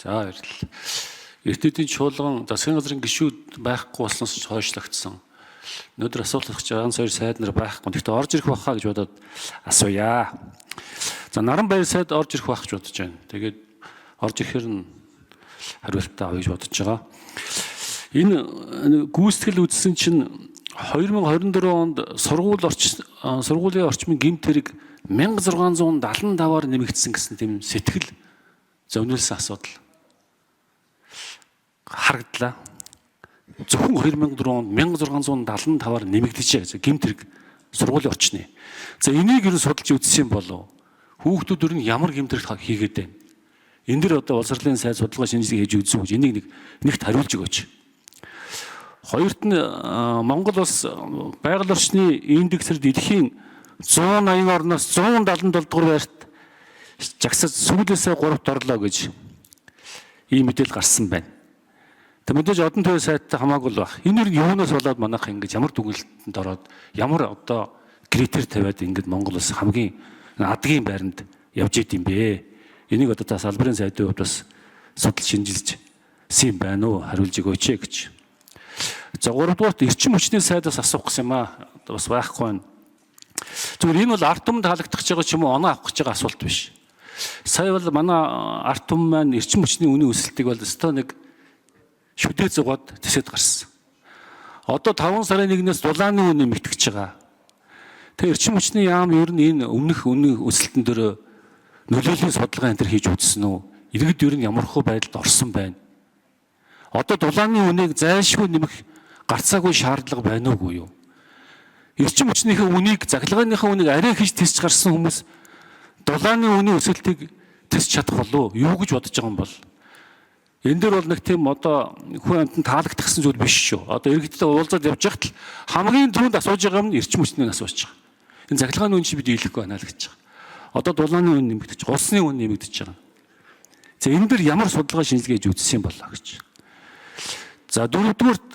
За баярлалаа. Эрдэнэтийн чуулган засгийн газрын гишүүд байхгүй болсноос хойшлогдсон. Өнөөдөр асуулт авах жаан сойр сайд нар байхгүй. Тэгэхдээ орж ирэх баха гэж бодоод асууя. За Наранбаяр сайд орж ирэх байх гэж бодож байна. Тэгээд орж ирэхээр нь хариултаа авъя гэж бодож байгаа. Энэ гүйцэтгэл үзсэн чинь 2024 онд сургуулийн орчмын гэмт хэрэг 1675-аар нэмэгдсэн гэсэн тийм сэтгэл зовнилсан асуудал харагдлаа. Зөвхөн 2004 онд 1675-аар нэмэгдэжээ гэж гэмт хэрэг сургуулийн орчны. За энийг юу судалж үзсэн болов? Хүүхдүүд нь ямар гэмт хэрэг хийгээд байна? Энэ дэр одоо улс орлын сайд судалгаа шинжилгээ хийж үзсэн гэж энийг нэгт хариулж өгөөч. Хоёрт нь Монгол улс байгаль орчны индексээр дэлхийн 180 орноос 177 дугаар байрт жагсаж сүүлээсээ 3-т орлоо гэж ийм мэдээлэл гарсан байна. Тэг мэдээж одон төвийн сайттай хамаагүй л баг. Энэ юунаас болоод манайх ингэж ямар дүгнэлтэнд ороод ямар одоо критерий тавиад ингэж Монгол улс хамгийн адгийн байранд явж идэм бэ? Энийг одоо та салбарын сайдын хувьд бас судал шинжилж юм байна уу? Хариулж өгөөч гэж. За 3-дугаарт эрчим хүчний сайдаас асуух гэсэн юм аа. Бас байхгүй байна. Зүгээр энэ бол ард түмэнд хаалгадах байгаа ч юм уу оноо авах гэж байгаа асуулт биш. Сая бол манай ард түмэн маань эрчим хүчний үнийн өсөлтийг бол өстой нэг шүдээ зугаад тэсэд гарсан. Одоо 5 сарын 1-ээс дулааны үн нэмэгдэж байгаа. Тэгээ эрчим хүчний яам ер нь энэ өмнөх үнийн өсөлтөн дээр нөлөөллийн судалгаа энэ төр хийж үзсэн үү? Иргэд ер нь ямархуу байдалд орсон байна. Одоо дулааны үнийг зайлшгүй нэмэх гарцаагүй шаардлага байна уугүй юу? Эрчим хүчнийхээ үнийг захиргааныхаа үнийг арай хийж тесч гарсан хүмүүс дулааны үнийн өсөлтийг тесч чадах болов юу гэж бодож байгаа юм бол энэ дөр бол нэг тийм одоо хүн амтнд таалагдсан зүйл биш шүү. Одоо иргэдтэй уулзаад явж байхад л хамгийн түрүүнд асууж байгаа юм нь эрчим хүчнийг асууж байгаа. Энэ захиргааны үн чи бид дийлэхгүй байна л гэж байгаа. Одоо дулааны үн нэмэгдэж, улсны үн нэмэгдэж байгаа. За энэ дөр ямар судалгаа шинжилгээ хийж үзсэн юм болоо гэж. За дөрөвдүгürt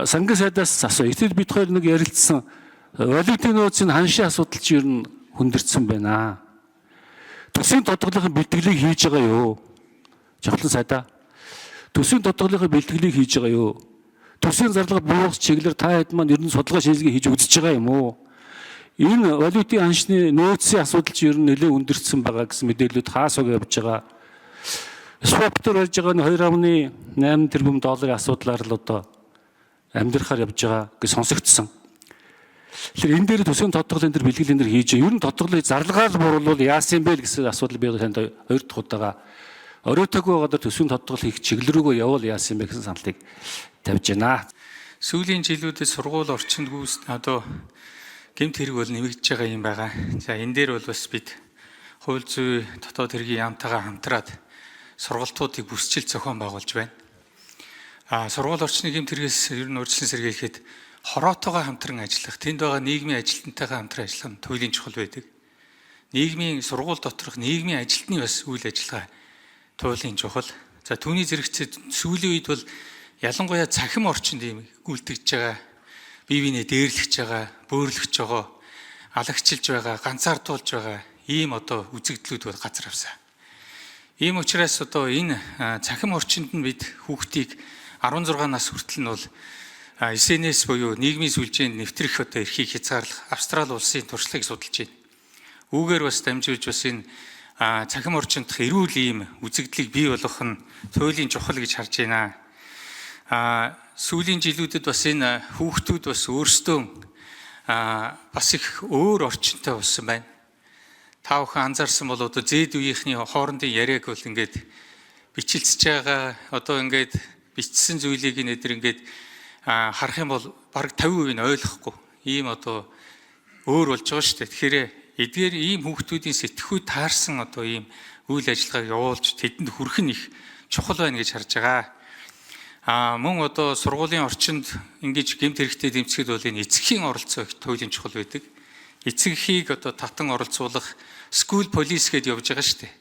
сангийн сайдаас асуу. Эцэд бид хоёр нэг ярилцсан валютын нөөцийн ханшийн асуудал чи ер нь хүндэрсэн байна. Төсвийн тодголгын бэлтгэлийг хийж байгаа юу? Жавхлан сайдаа. Төсвийн тодголгын бэлтгэлийг хийж байгаа юу? Төсвийн зарлага буугч чиглэлээр та хэд маань ер нь судалгаа шинжилгээ хийж үзэж байгаа юм уу? Энэ валютын ханшны нөөцийн асуудал чи ер нь нэлээд өндөрсөн байгаа гэсэн мэдээлэлүүд хаасаг явж байгаа. Swap дээр байж байгаа нь 2.8 тэрбум долларын асуудлаар л одоо амьдрахаар явж байгаа гэж сонсогдсон. Тэгэхээр энэ дээр төсвийн тодголгын дээр бэлтгэл энэ хийж ер нь тодголгыг зарлагаар бууруулвал яасан бэ гэсэн асуудал би танд хоёр дахь удаага оройтойгоо гадар төсвийн тодголгол хийх чиглэл рүүгээ явуул яасан бэ гэсэн саналыг тавьж байна. Сүүлийн жилүүдэд сургууль орчинд одоо гэмт хэрэг бол нэмэгдэж байгаа юм байгаа. За энэ дээр бол бас бид хууль зүйн дотоод хэргийн яамтайгаа хамтраад сургалтуудыг бүсчил зохион байгуулж байна. Сургууль орчны гэмт хэрэгээс ер нь урьдчилан сэргийлэхэд хороотойгоо хамтран ажиллах, тэнд байгаа нийгмийн ажилтнантайгаа хамтран ажиллах нь туйлын чухал байдаг. Нийгмийн сургууль доторх нийгмийн ажилтны бас үйл ажиллагаа туйлын чухал. За түүний зэрэгцээ сүүлийн үед бол ялангуяа цахим орчинд ийм гүйлтгэж байгаа, бие биенээ дээрлэж байгаа, бөөрлөж байгаа, алагчилж байгаа, ганцаардуулж байгаа ийм одоо үзэгдлүүд бол газар авсан. Ийм учраас одоо энэ цахим орчинд нь бид хүүхдийг 16 нас хүртэл нь бол SNS буюу нийгмийн сүлжээнд нэвтрэх одоо эрхийг хязгаарлах Австрали улсын туршлагыг судалж байна. Үүгээр бас дамжуулж бас энэ цахим орчиндх эрүүл ийм үзэгдлийг бий болгох нь туйлын чухал гэж харж байна. Сүүлийн жилүүдэд бас энэ хүүхдүүд бас өөрсдөө бас их өөр орчинтой болсон байна. Та бүхэн анзаарсан бол одоо зээд үеийнхний хоорондын яриаг бол ингээд бичилцэж байгаа одоо ингээд бичсэн зүйлийг нэдэр ингээд харах юм бол бараг 50% нь ойлгохгүй ийм одоо өөр болж байгаа шүү дээ. Тэгэхээр эдгээр ийм хүүхдүүдийн сэтгхүй таарсан одоо ийм үйл ажиллагааг явуулж тэдэнд хүрэх нь их чухал байна гэж харж байгаа. Мөн одоо сургуулийн орчинд ингэж гэмт хэрэгтэй дэмжихэд бол энэ эцгийн оролцоо их туйлын чухал байдаг. Эцэгхийг одоо татан оролцуулах school police гэдээ явж байгаа шүү дээ.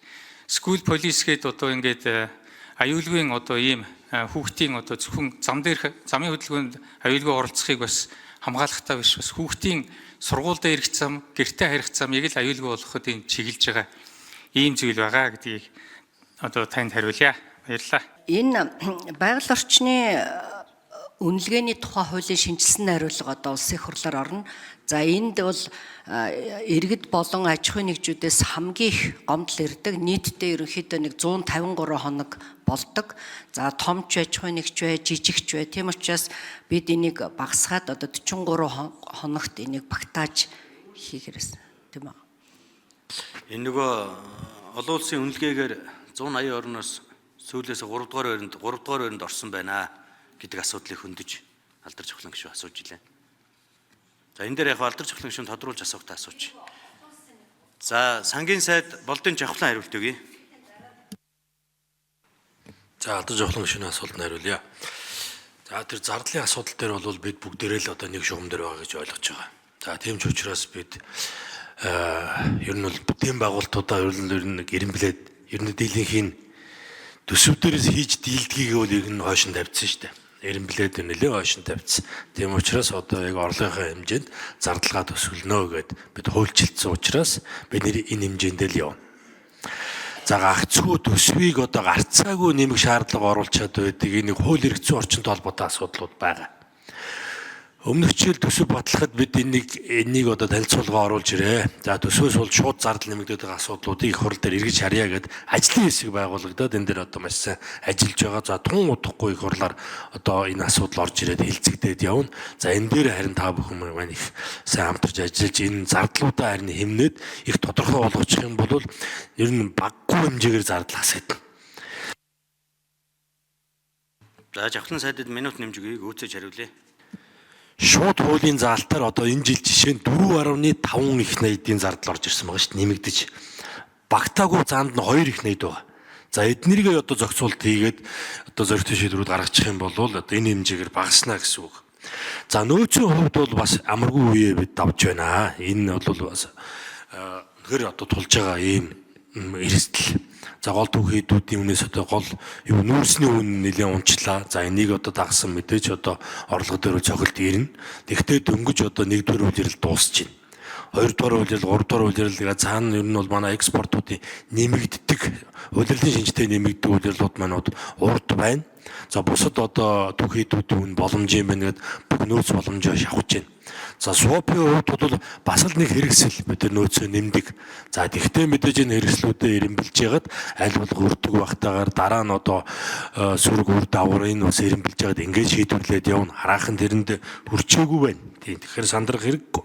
School police гэдэг одоо ингээд аюулгүйн одоо ийм хүүхдийн одоо зөвхөн замын хөдөлгөөнд аюулгүй оролцохыг бас хамгаалахтаа биш бас хүүхдийн сургуульд ирэх зам, гэртээ харих зам яг л аюулгүй болоход энэ чиглэж байгаа ийм зүйл байгаа гэдгийг одоо танд хариулъя. Баярлалаа. Энэ байгаль орчны үнэлгээний тухай хуулийн шинжилсэн найруулга одоо улсын их хурлаар орно. За энд бол иргэд болон аж ахуйн нэгжүүдээс хамгийн их гомдол ирдэг. Нийтдээ ерөнхийдөө нэг 153 хоног болдог. За том ч аж ахуйн нэгж бай, жижигч бай. Тийм учраас бид энийг багасгаад одоо 43 хоногт энийг багтааж хийхээрээс тийм үү? Энэ нөгөө олон улсын үнэлгээгээр 180 орноос сүүлээс 3 дугаар байранд орсон байна гэдэг асуудлыг хөндөж алдар жавхлан гишүүн асууж илээ. За энэ дээр яг алдар жавхлан гишүүн тодруулж асуухтаа асууж. За сангийн сайд Болдын жавхлан хариулт өгье. За алдар жавхлан гишүүний асуултанд хариулъя. За тэр зардлын асуудал дээр бол бид бүгдээрээ л одоо нэг шугам дээр байгаа гэж ойлгож байгаа. За тийм ч учраас бид ер нь бол бүтээн байгуулалтуудаа ер нь ирэмблээд ер нь дийлэнхийн төсөв дээрээс хийж дийлдгийг бол ер нь хойш нь тавьчихсан шүү дээ. Ирэмблээд нэлээд хойш нь тавьчихсан. Тийм учраас одоо яг орлогынхаа хэмжээнд зардалгаа төсвөлнө гэд бид хуульчилсан учраас бид энэ хэмжээндээ л явна. За гагцгүй төсвийг одоо гарцаагүй нэмэх шаардлага оруулж чаддаг байдаг энэ хууль эрх зүйн орчинтой холбоотой асуудлууд байгаа. Өмнөх жил төсөв батлахад бид энийг одоо танилцуулга оруулж ирээ. За төсвөөс бол шууд зардал нэмэгдээд байгаа асуудлуудыг их хурл дээр эргэж харьяа гэд ажлын хэсэг байгуулагдаад энэ дээр одоо маш сайн ажиллаж байгаа. За тун удахгүй их хурлаар одоо энэ асуудал орж ирээд хилцэгдээд явна. За энэ дээр харин та бүхэн маань их сайн хамтарч ажиллаж энэ зардлуудаа харин хэмнээд их тодорхой болгочих юм бол ер нь баггүй хэмжээгээр зардал хасагдана. За жавхлан сайдад минут нэмж өгье. Гүйцэж хариулъя. Шууд хуулийн заалтаар одоо энэ жил жишээ нь 4.5 их найдын зардал орж ирсэн байгаа шүү дээ нэмэгдэж. Багтаагүй заанд нь 2 их найд байгаа. За эднэрийг одоо зохицуулт хийгээд одоо зорилттой шийдвэрүүд гаргачих юм бол одоо энэ хэмжээгээр багаснаа гэсэн үг. За нөөцийн хувьд бол бас амаргүй үе бид давж байна. Энэ бол бас үнэхээр одоо тулж байгаа ийм эрсдэл. За гол түүхийдүүдийн үнээс одоо гол юу нүүрсний үн нэлээд унчлаа. За энийг одоо дагсан мэдээж одоо орлого дээр цохилт ирнэ. Тэгвэл дөнгөж одоо нэгдүгээр үйлрэл дуусч байна. Хоёрдугаар үйлрэл, гуравдугаар үйлрэл цаана ер нь бол манай экспортуудын нэмэгддэг, улирлын шинжтэй нэмэгддэг үйлрэлүүд манууд урд байна. За бусад одоо түүхийдүүдийн үн боломжийн байна гэдэг бүх нөөц боломжоо шавхаж байна. За СУОП-ийн хувьд бол бас л нэг хэрэгсэл бид нөөцөө нэмдэг. За тэгвэл мэдээж энэ хэрэгслүүдэд ирэмбэлж ягаад аль болох өрдөг багтаагаар дараа нь одоо сүрэг үр дагаврын бас ирэмбэлж ягаад ингэж шийдвэрлээд явна. Хараахан тэрэнд хүрчээгүй байна. Тийм тэгэхээр сандрах хэрэггүй.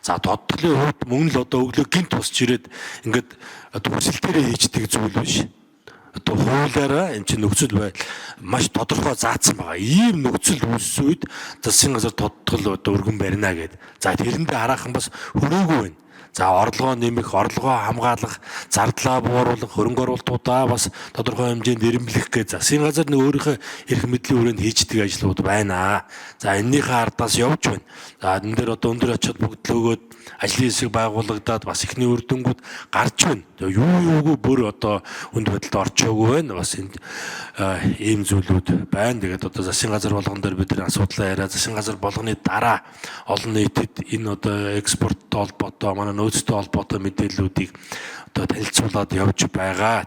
За тодглын хувьд мөн л одоо өглөө гинт тусч ирээд ингээд төрсөлтөөрөө хийждэг зүйл биш. Одоо хуулиараа энэ чинь нөхцөл байдал маш тодорхой заасан байгаа. Ийм нөхцөл үүссэн үед засгийн газар тодтол одоо өргөн барина гэд. За тэрэндээ хараахан бас хүрээгүй байна. За орлогоо нэмэх, орлогоо хамгаалах, зардлаа бууруулах, хөрөнгө оруулалтуудаа бас тодорхой хэмжээнд ирэмблэх гэж засгийн газар нэг өөрийнхөө эрх мэдлийн хүрээнд хийждэг ажлууд байна. За энэнийхээ ардаас явж байна. За энэ дээр одоо өндөр ачаал бүгд өгөөд ажлын хэсэг байгуулагдаад бас ихний үр дүнгууд гарч байна. Юугүй бүр одоо хүнд байдалд орчоогүй байна. Бас энэ ийм зүйлүүд байна. Тэгээд одоо засгийн газар болгон дээр бид нар асуудлаа яриа. Засгийн газар болгоны дараа олон нийтэд энэ одоо экспорттой холбоотой манай нөөцтэй холбоотой мэдээллүүдийг одоо танилцуулаад явж байгаа.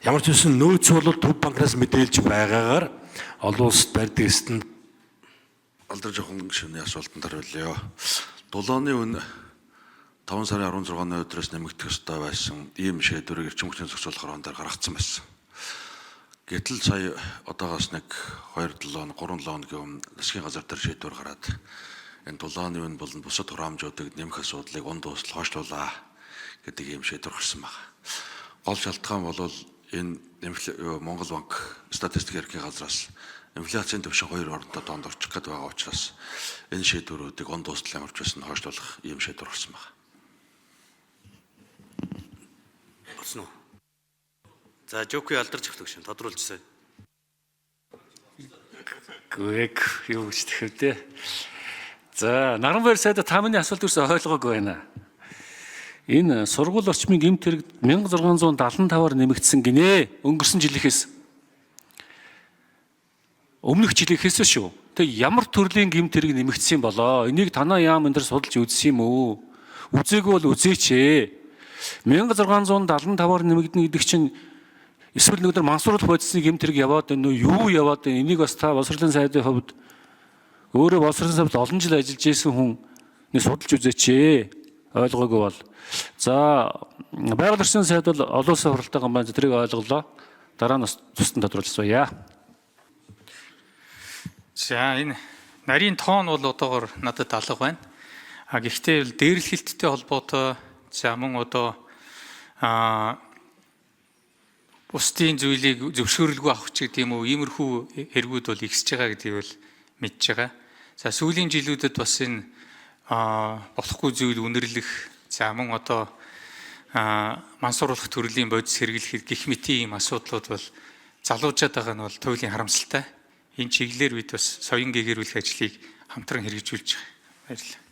Ямар ч үсэн нөөц бол төв банкнаас мэдээлж байгаагаар олон улсад барьдаг эсэнд алдар жавхлан гишүүний асуултанд хариулъя. Дулааны үн 5 сарын 16-ны өдрөөс нэмэгдэх ёстой байсан ийм шийдвэрийг эрчим хүчний зохицуулах орон дээр гаргацсан байсан. Гэтэл сая одоогоос нэг 2-7 хоног 3-7 хоногийн өмнө засгийн газар дээр шийдвэр гараад энэ дулааны үн болон бусад хураамжуудыг нэмэх асуудлыг унд дуустал хойшлуулаа гэдэг ийм шийдвэр гарсан байна. Гол шалтгаан бол энэ Монгол банк статистик эрхийн газраас инфляцийн түвшин 2 оронтой доонд орчих гээд байгаа учраас энэ шийдвэрүүдийг он дуустал ямарч байсан хойшлуулах ийм шийдвэр гарсан байна. Болсон уу? За жокей алдар жавхлан гишүүн тодруулжсэн. Гэг юу гэж тэгэвдээ. За Наранбаяр сайд та миний асуулт юусэн ойлгоогүй байна. Энэ сургууль орчмын гэмт хэрэг 1675-аар нэмэгдсэн гинэ. Өнгөрсөн жилийнхээс өмнөх жилийнхээс шүү. Тэг ямар төрлийн гэмт хэрэг нэмэгдсэн болоо? Энийг танаа яам энэ төр судалж үзсэн юм уу? Үзээгүй бол үзээч ээ. 1675-аар нэмэгдэнэ гэдэг чинь Эсвэл нэг өдөр мансууруулах бодисны гэмт хэрэг яваад байна уу? Юу яваад байна? Энийг бас та боловсролын сайдын хувьд өөрөө боловсролын сайд олон жил ажиллаж исэн хүн судалж үзээч ээ. Ойлгоогүй бол. За байгаль орчны сайд бол олон улсын хуралтай гамбай тэрийг ойлголоо. Дараа нь бас тусдан тодорхойлцгаая. За энэ нарийн тоон бол одоогор надад алга байна. Гэхдээ дээрлэлттэй холбоотой за мөн одоо бусдын зүйлийг зөвшөөрлгүй авах ч гэдэг юм уу, иймэрхүү хэрэгүүд бол ихсэж байгаа гэдгийг бол мэдж байгаа. За сүүлийн жилүүдэд бас энэ болохгүй зүйл үнэрлэх, за мөн одоо мансууруулах төрлийн бодис хэрэглэх гэх мэт ийм асуудлууд бол залуужаад байгаа нь бол туйлын харамсалтай. Энэ чиглэлээр бид бас соён гээгэрүүлэх ажлыг хамтран хэрэгжүүлж байгаа. Баярлалаа.